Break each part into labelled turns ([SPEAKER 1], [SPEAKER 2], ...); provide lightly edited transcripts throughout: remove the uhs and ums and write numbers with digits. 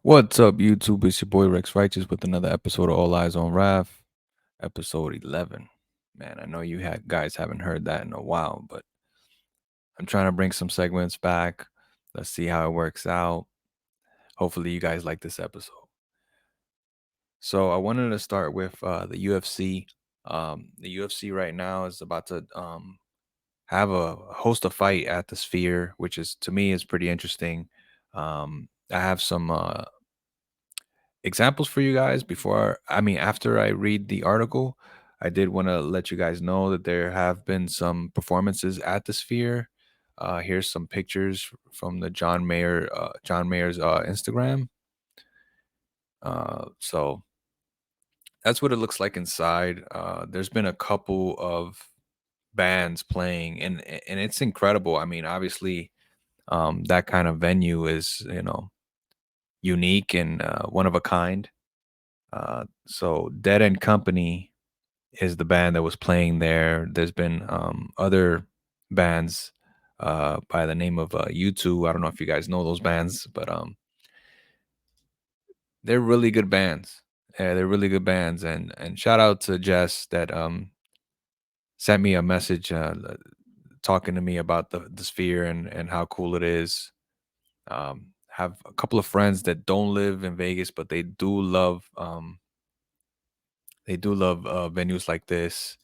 [SPEAKER 1] What's up, YouTube? It's your boy Rex Righteous with another episode of All Eyes on Raf, episode 11. Man, I know you had guys haven't heard that in a while, but I'm trying to bring some segments back. Let's see how it works out. Hopefully, you guys like this episode. So, I wanted to start with the UFC. The UFC right now is about to have a host a fight at the Sphere, which is to me is pretty interesting. I have some examples for you guys after I read the article. I did want to let you guys know that there have been some performances at the Sphere. Here's some pictures from the John Mayer's Instagram. So that's what it looks like inside. There's been a couple of bands playing, and it's incredible. I mean, obviously, that kind of venue is unique and one of a kind. So Dead End Company is the band that was playing there. There's been other bands by the name of U2. I don't know if you guys know those bands, but they're really good bands. Yeah, they're really good bands. And shout out to Jess that sent me a message talking to me about the Sphere and how cool it is. Have a couple of friends that don't live in Vegas, but they do love venues like this,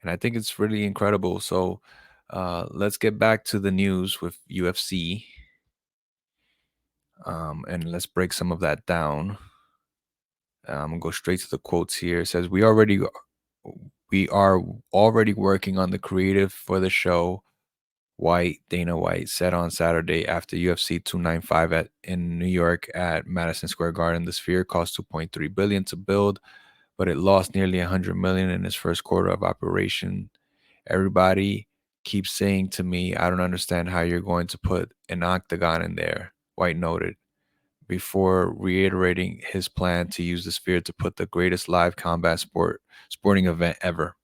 [SPEAKER 1] and I think it's really incredible. So let's get back to the news with UFC, and let's break some of that down. I'm gonna go straight to the quotes here. It says, we are already working on the creative for the show." Dana White said on Saturday after UFC 295 in New York at Madison Square Garden. The Sphere cost 2.3 billion to build, but it lost nearly 100 million in its first quarter of operation. Everybody keeps saying to me, "I don't understand how you're going to put an octagon in there," White noted, before reiterating his plan to use the Sphere to put the greatest live combat sporting event ever.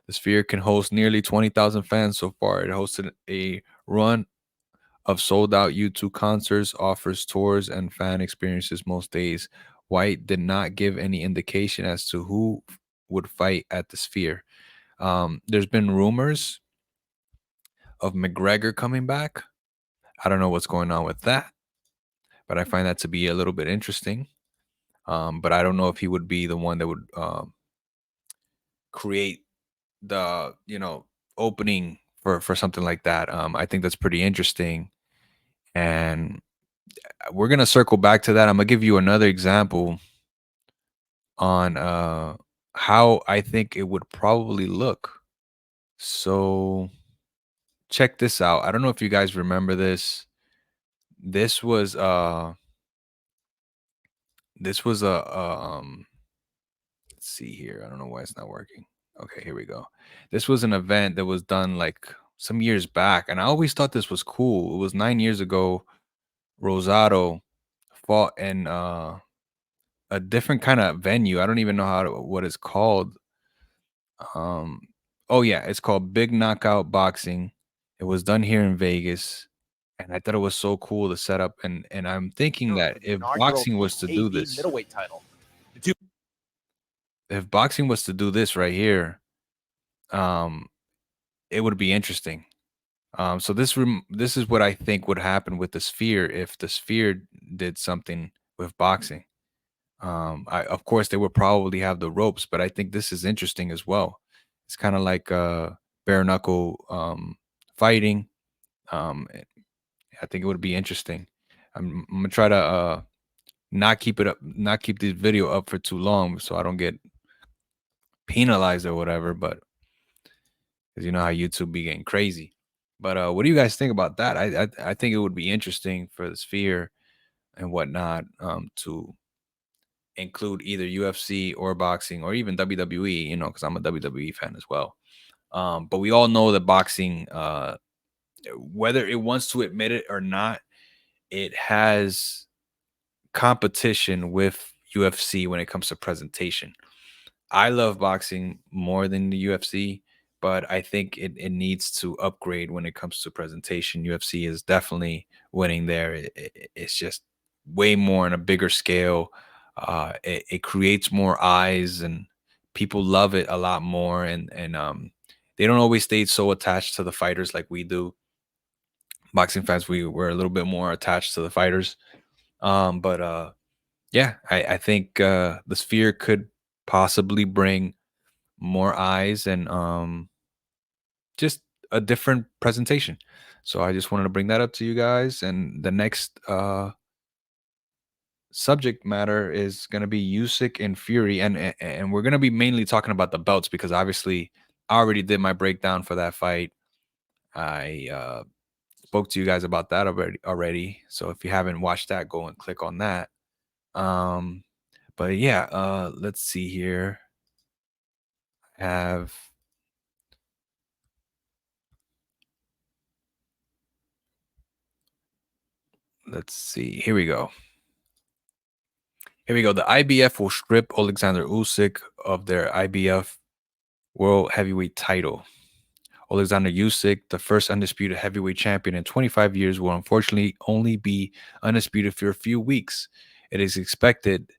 [SPEAKER 1] The Sphere can host nearly 20,000 fans so far. It hosted a run of sold out U2 concerts, offers tours, and fan experiences most days. White did not give any indication as to who would fight at the Sphere. There's been rumors of McGregor coming back. I don't know what's going on with that, but I find that to be a little bit interesting. But I don't know if he would be the one that would create the opening for something like that. I think that's pretty interesting, and we're gonna circle back to that. I'm gonna give you another example on how I think it would probably look. So check this out. I don't know if you guys remember this. This was uh this was let's see here. I don't know why it's not working. Okay, here we go. This was an event that was done like some years back, and I always thought this was cool. It was 9 years ago. Rosado fought in a different kind of venue. I don't even know what it's called. Um, oh yeah, it's called Big Knockout Boxing. It was done here in Vegas, and I thought it was so cool to set up. And I'm thinking that if boxing was to do this right here, um, it would be interesting. So this is what I think would happen with the Sphere if the Sphere did something with boxing. Of course they would probably have the ropes, but I think this is interesting as well. It's kind of like bare knuckle fighting. Eh, I think it would be interesting. I'm gonna try to not keep this video up for too long, so I don't get penalized or whatever. But because you know how YouTube be getting crazy. But what do you guys think about that? I think it would be interesting for the Sphere and whatnot to include either UFC or boxing or even WWE. You know, because I'm a WWE fan as well. But we all know that boxing, whether it wants to admit it or not, it has competition with UFC when it comes to presentation. I love boxing more than the UFC, but I think it needs to upgrade when it comes to presentation. UFC is definitely winning there. It's just way more on a bigger scale. It creates more eyes, and people love it a lot more. And they don't always stay so attached to the fighters like we do. Boxing fans, we're a little bit more attached to the fighters. But yeah, I think the Sphere could possibly bring more eyes and just a different presentation. So I just wanted to bring that up to you guys. And the next subject matter is going to be Usyk and Fury, and we're going to be mainly talking about the belts because obviously I already did my breakdown for that fight. I spoke to you guys about that already. So if you haven't watched that, go and click on that. Um, but yeah, let's see here. I have let's see. Here we go. Here we go. The IBF will strip Alexander Usyk of their IBF World Heavyweight title. Alexander Usyk, the first undisputed heavyweight champion in 25 years, will unfortunately only be undisputed for a few weeks. It is expected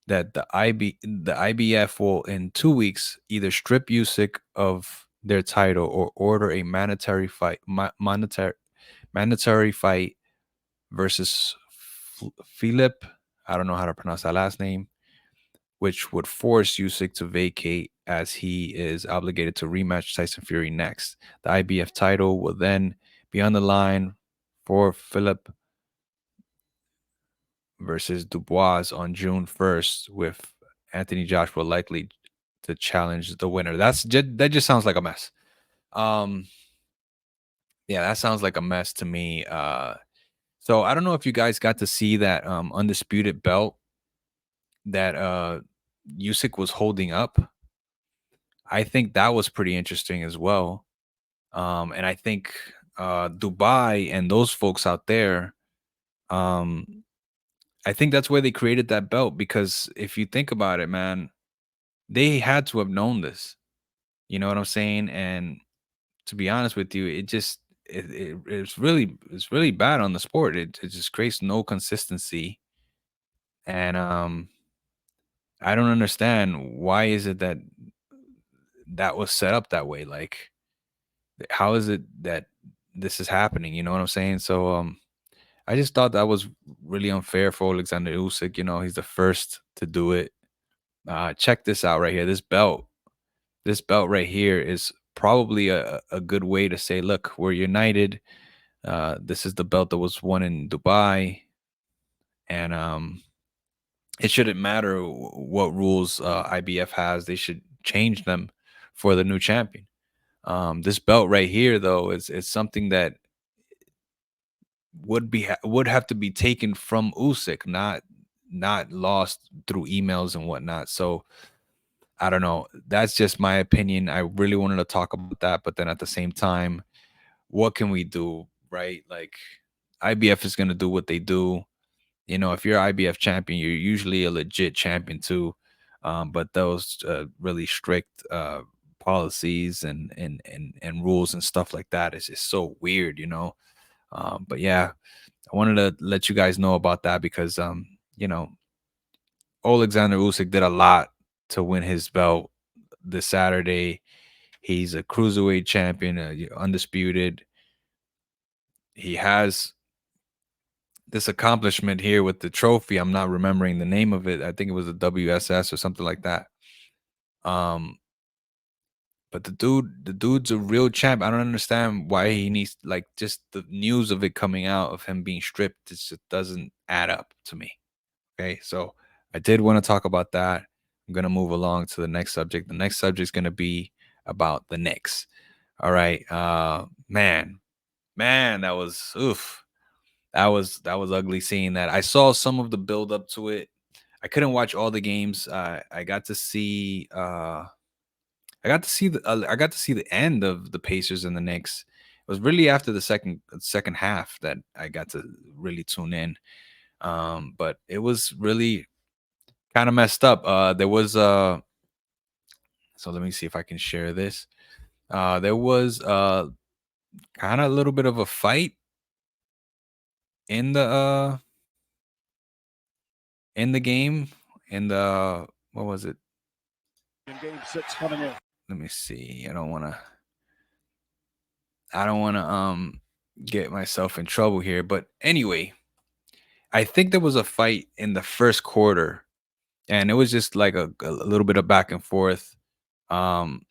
[SPEAKER 1] that the IBF will in 2 weeks either strip Usyk of their title or order a mandatory fight versus Philip. I don't know how to pronounce that last name, which would force Usyk to vacate as he is obligated to rematch Tyson Fury next. The IBF title will then be on the line for Philip versus Dubois on June 1st, with Anthony Joshua likely to challenge the winner. That just sounds like a mess. Um, yeah, that sounds like a mess to me. So I don't know if you guys got to see that undisputed belt that Usyk was holding up. I think that was pretty interesting as well. And I think Dubai and those folks out there, um, I think that's where they created that belt because if you think about it, man, they had to have known this. You know what I'm saying? And to be honest with you, it's really bad on the sport. It just creates no consistency, and I don't understand why is it that that was set up that way. Like, how is it that this is happening? You know what I'm saying? So I just thought that was really unfair for Alexander Usyk. You know, he's the first to do it. Check this out right here. This belt right here is probably a good way to say, look, we're united. This is the belt that was won in Dubai, and it shouldn't matter what rules IBF has. They should change them for the new champion. This belt right here, though, is something that would have to be taken from Usyk, not lost through emails and whatnot. So I don't know. That's just my opinion. I really wanted to talk about that, but then at the same time, what can we do, right? Like IBF is gonna do what they do. You know, if you're IBF champion, you're usually a legit champion too. But those really strict policies and rules and stuff like that is just so weird, you know. But yeah, I wanted to let you guys know about that because you know, Alexander Usyk did a lot to win his belt this Saturday. He's a cruiserweight champion, undisputed. He has this accomplishment here with the trophy. I'm not remembering the name of it. I think it was a WSS or something like that. Um, but the dude's a real champ. I don't understand why he needs like just the news of it coming out of him being stripped. It just doesn't add up to me. Okay, so I did want to talk about that. I'm gonna move along to the next subject. The next subject is gonna be about the Knicks. All right, man, that was oof. That was ugly seeing that. I saw some of the build up to it. I couldn't watch all the games. I got to see. I got to see the end of the Pacers and the Knicks. It was really after the second half that I got to really tune in. But it was really kind of messed up. There was so let me see if I can share this. There was kind of a little bit of a fight in the in the game. In the what was it?
[SPEAKER 2] In game 6 coming in.
[SPEAKER 1] Let me see. I don't wanna get myself in trouble here. But anyway, I think there was a fight in the first quarter, and it was just like a little bit of back and forth. Um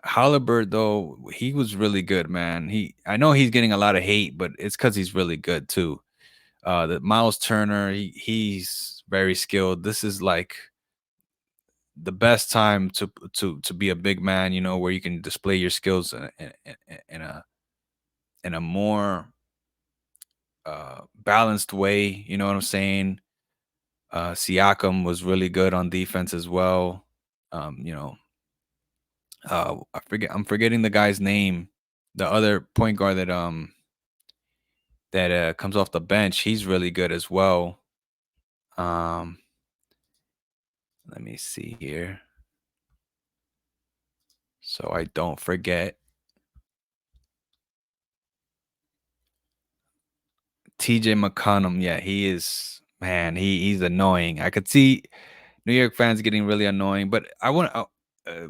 [SPEAKER 1] Halliburton, though, he was really good, man. I know he's getting a lot of hate, but it's because he's really good too. The Miles Turner, he's very skilled. This is like the best time to be a big man, where you can display your skills in a more balanced way. You know what I'm saying? Siakam was really good on defense as well. Um, you know, I'm forgetting the guy's name. The other point guard that comes off the bench, he's really good as well. Um, Let me see here, so I don't forget. TJ McConnell, yeah, he is, man. He's annoying. I could see New York fans getting really annoying, but I want to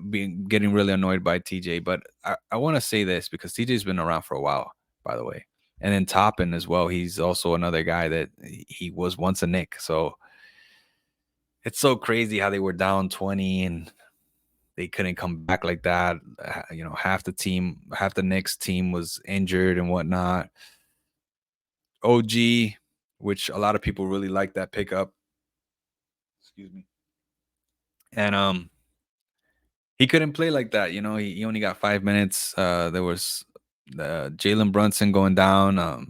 [SPEAKER 1] being getting really annoyed by TJ. But I want to say this because TJ's been around for a while, by the way. And then Toppin as well. He's also another guy that he was once a Knick. So it's so crazy how they were down 20 and they couldn't come back like that. Half the Knicks team was injured and whatnot. OG, which a lot of people really like that pickup. Excuse me. And he couldn't play like that. He only got 5 minutes. There was Jalen Brunson going down.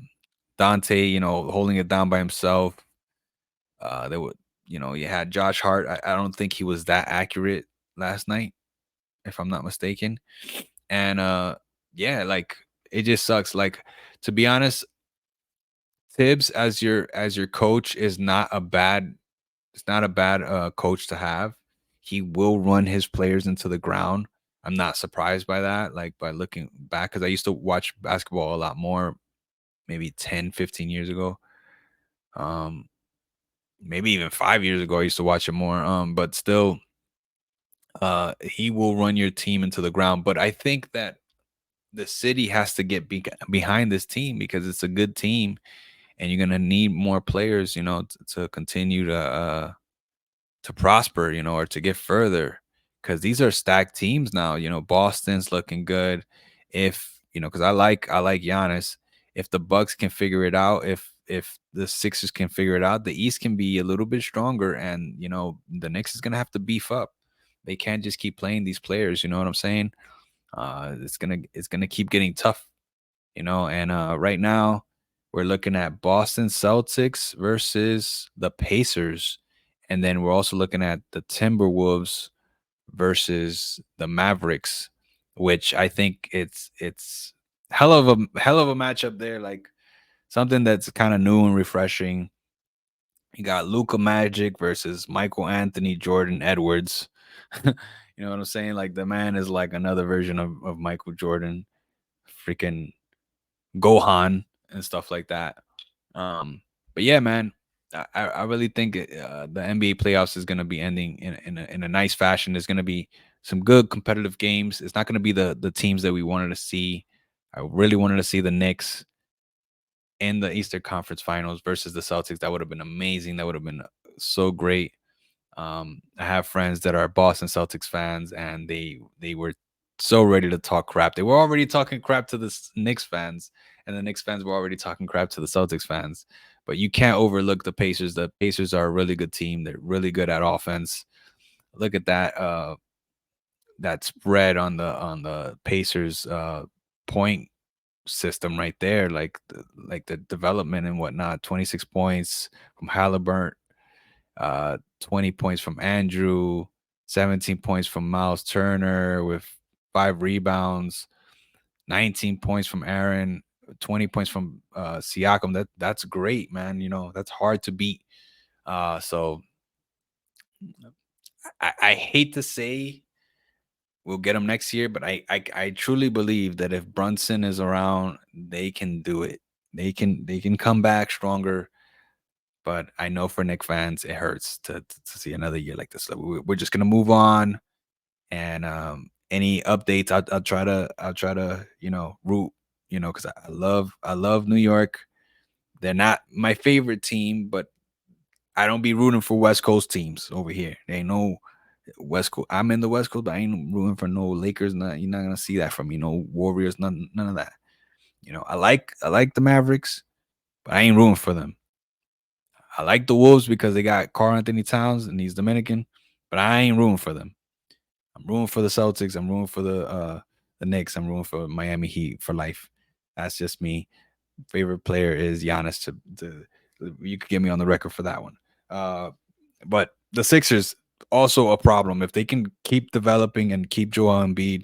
[SPEAKER 1] Dante, holding it down by himself. There were, you had Josh Hart. I don't think he was that accurate last night, if I'm not mistaken. And yeah, like it just sucks. Like, to be honest, Tibbs as your coach is not a bad it's not a bad coach to have. He will run his players into the ground. I'm not surprised by that, like by looking back, because I used to watch basketball a lot more, maybe 10, 15 years ago. Um, Maybe even 5 years ago, I used to watch it more. But still, he will run your team into the ground. But I think that the city has to get behind this team because it's a good team, and you're gonna need more players, to continue to prosper, or to get further, because these are stacked teams now. Boston's looking good. If because I like Giannis. If the Bucks can figure it out, if the Sixers can figure it out, the East can be a little bit stronger, and the Knicks is gonna have to beef up. They can't just keep playing these players. You know what I'm saying? It's gonna keep getting tough. And right now we're looking at Boston Celtics versus the Pacers, and then we're also looking at the Timberwolves versus the Mavericks, which I think it's hell of a matchup there, like something that's kind of new and refreshing. You got Luca Magic versus Michael Anthony Jordan Edwards. You know what I'm saying? Like, the man is like another version of Michael Jordan, freaking Gohan and stuff like that. But yeah, man, I really think the NBA playoffs is going to be ending in a nice fashion. There's going to be some good competitive games. It's not going to be the teams that we wanted to see. I really wanted to see the Knicks in the Eastern Conference Finals versus the Celtics. That would have been amazing. That would have been so great. I have friends that are Boston Celtics fans, and they were so ready to talk crap. They were already talking crap to the Knicks fans, and the Knicks fans were already talking crap to the Celtics fans. But you can't overlook the Pacers. The Pacers are a really good team. They're really good at offense. Look at that spread on the Pacers point system right there, like the development and whatnot. 26 points from Halliburton, 20 points from Andrew, 17 points from Miles Turner with 5 rebounds, 19 points from Aaron, 20 points from Siakam. That's great, man. That's hard to beat. So I hate to say we'll get him next year, but I truly believe that if Brunson is around, they can do it. They can come back stronger. But I know for Knicks fans, it hurts to see another year like this. We're just gonna move on, and any updates, I'll try to root, because I love New York. They're not my favorite team, but I don't be rooting for West Coast teams over here. There ain't no West Coast. I'm in the West Coast, but I ain't rooting for no Lakers. You're not gonna see that from me. No Warriors. None of that. I like the Mavericks, but I ain't rooting for them. I like the Wolves because they got Karl Anthony Towns and he's Dominican, but I ain't rooting for them. I'm rooting for the Celtics. I'm rooting for the Knicks. I'm rooting for Miami Heat for life. That's just me. Favorite player is Giannis. You could get me on the record for that one. But the Sixers also a problem. If they can keep developing and keep Joel Embiid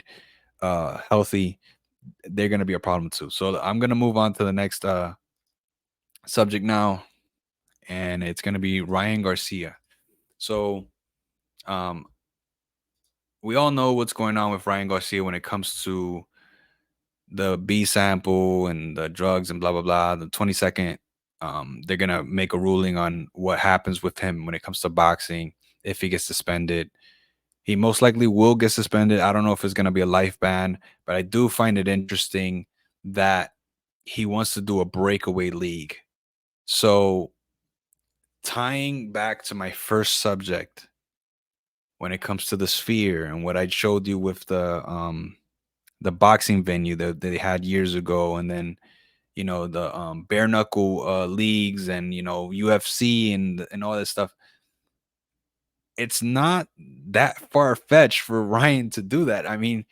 [SPEAKER 1] healthy, they're going to be a problem too. So I'm going to move on to the next subject now, and it's going to be Ryan Garcia. So um, we all know what's going on with Ryan Garcia when it comes to the B sample and the drugs and blah blah blah. The 22nd, they're gonna make a ruling on what happens with him when it comes to boxing. If he gets suspended, he most likely will get suspended. I don't know if it's gonna be a life ban, but I do find it interesting that he wants to do a breakaway league. So tying back to my first subject when it comes to the sphere and what I showed you with the boxing venue that they had years ago, and then the bare knuckle leagues, and UFC and all this stuff. It's not that far fetched for Ryan to do that. I mean,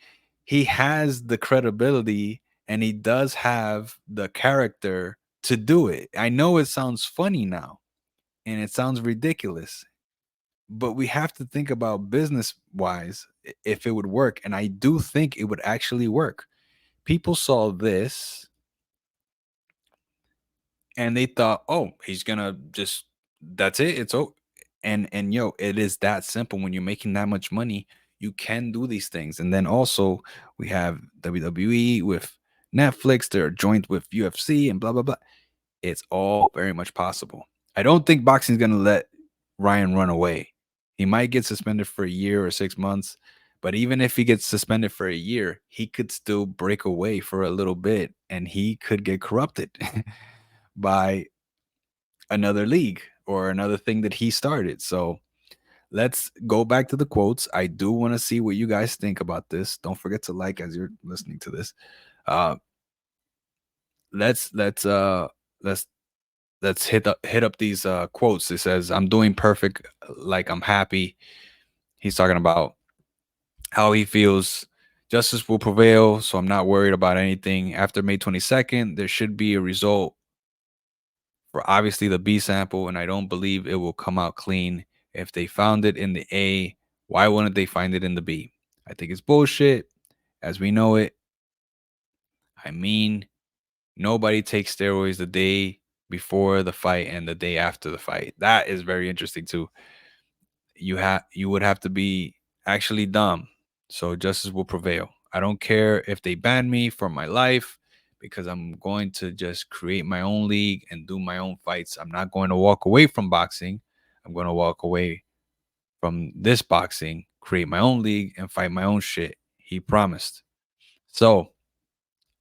[SPEAKER 1] he has the credibility and he does have the character to do it. I know it sounds funny now and it sounds ridiculous, but we have to think about business wise if it would work. And I do think it would actually work. People saw this and they thought, "Oh, he's gonna just that's it. It's oh." And it is that simple. When you're making that much money, you can do these things. And then also we have WWE with Netflix. They're joined with UFC and blah blah blah. It's all very much possible. I don't think boxing is gonna let Ryan run away. He might get suspended for a year or 6 months, but even if he gets suspended for a year, he could still break away for a little bit, and he could get corrupted by another league or another thing that he started. So let's go back to the quotes. I do want to see what you guys think about this. Don't forget to like as you're listening to this. Uh let's let's uh let's let's hit up these quotes. It says, "I'm doing perfect, like I'm happy." He's talking about how he feels justice will prevail, so I'm not worried about anything. After May 22nd, there should be a result for obviously the B sample, and I don't believe it will come out clean. If they found it in the A, why wouldn't they find it in the B? I think it's bullshit as we know it. I mean, nobody takes steroids the day before the fight and the day after the fight. That is very interesting too. You would have to be actually dumb. So justice will prevail. I don't care if they ban me for my life because I'm going to just create my own league and do my own fights. I'm not going to walk away from boxing. I'm going to walk away from this boxing, create my own league and fight my own shit. He promised. So,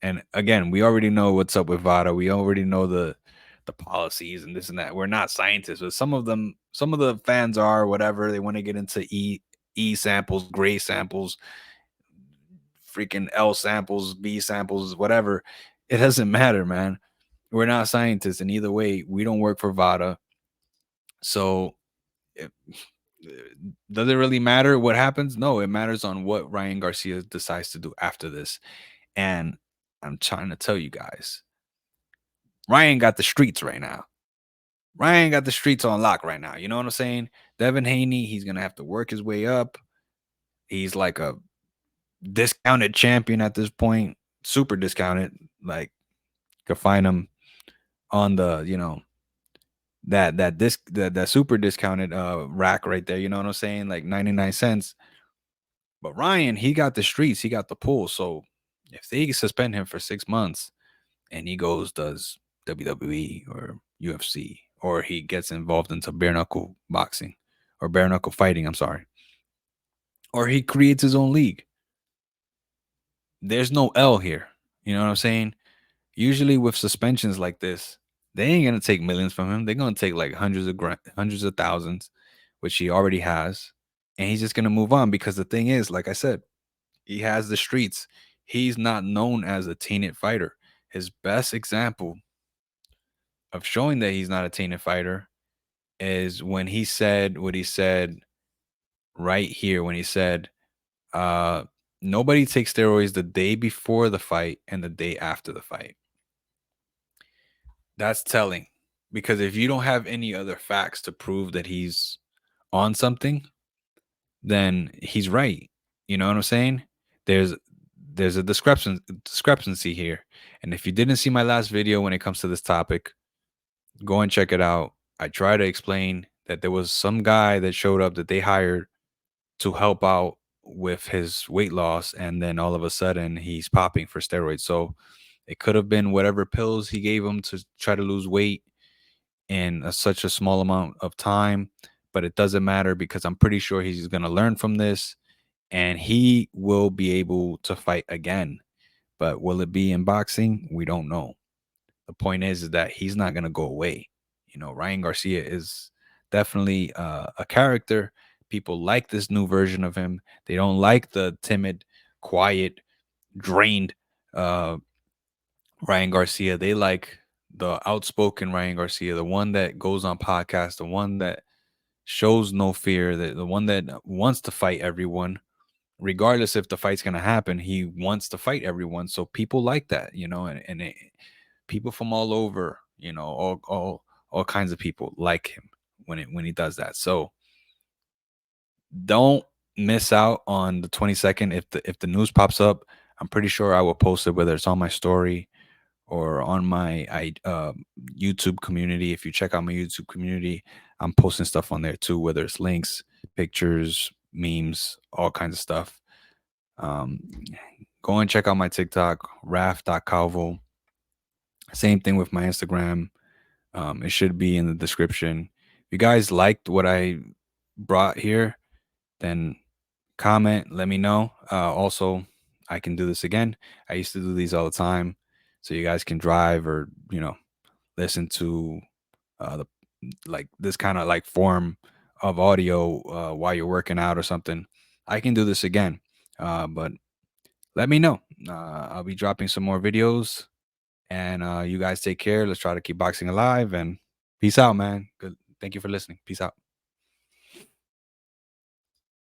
[SPEAKER 1] and again, we already know what's up with VADA. We already know the policies and this and that. We're not scientists, but some of the fans are whatever. They want to get into E samples, gray samples, freaking L samples, B samples, whatever. It doesn't matter, man. We're not scientists, and either way, we don't work for VADA. So, it, does it really matter what happens? No, it matters on what Ryan Garcia decides to do after this. And I'm trying to tell you guys, Ryan got the streets right now. Ryan got the streets on lock right now. You know what I'm saying? Devin Haney, he's gonna have to work his way up. He's like a discounted champion at this point, super discounted. Like, could find him on the that super discounted rack right there. You know what I'm saying? Like 99 cents. But Ryan, he got the streets, he got the pull. So if they suspend him for 6 months and he goes does WWE or UFC or he gets involved into bare knuckle boxing or bare knuckle fighting. I'm sorry, or he creates his own league. There's no L here. You know what I'm saying? Usually with suspensions like this, they ain't gonna take millions from him. They're gonna take like hundreds of thousands, which he already has, and he's just gonna move on because the thing is, like I said, he has the streets. He's not known as a tainted fighter. His best example of showing that he's not a tainted fighter is when he said what he said right here when he said, uh, nobody takes steroids the day before the fight and the day after the fight. That's telling because if you don't have any other facts to prove that he's on something, then he's right. You know what I'm saying? There's there's a discrepancy here. And if you didn't see my last video when it comes to this topic, go and check it out. I try to explain that there was some guy that showed up that they hired to help out with his weight loss, and then all of a sudden he's popping for steroids. So it could have been whatever pills he gave him to try to lose weight in such a small amount of time, but it doesn't matter because I'm pretty sure he's going to learn from this and he will be able to fight again. But will it be in boxing? We don't know. The point is that he's not going to go away. You know, Ryan Garcia is definitely a character. People like this new version of him. They don't like the timid, quiet, drained uh, Ryan Garcia. They like the outspoken Ryan Garcia, the one that goes on podcasts, the one that shows no fear, the one that wants to fight everyone, regardless if the fight's gonna happen. He wants to fight everyone, so people like that, you know, and people from all over, you know, all kinds of people like him when he does that. So don't miss out on the 22nd. If the news pops up, I'm pretty sure I will post it, whether it's on my story or on my YouTube community. If you check out my YouTube community, I'm posting stuff on there too, whether it's links, pictures, memes, all kinds of stuff. Um, Go and check out my TikTok, raf.calvo. Same thing with my Instagram. It should be in the description. If you guys liked what I brought here, then comment, let me know. Also, I can do this again. I used to do these all the time. So you guys can drive or, you know, listen to the like this kind of like form of audio while you're working out or something. I can do this again. But let me know. I'll be dropping some more videos. And you guys take care. Let's try to keep boxing alive and peace out, man. Good. Thank you for listening. Peace out.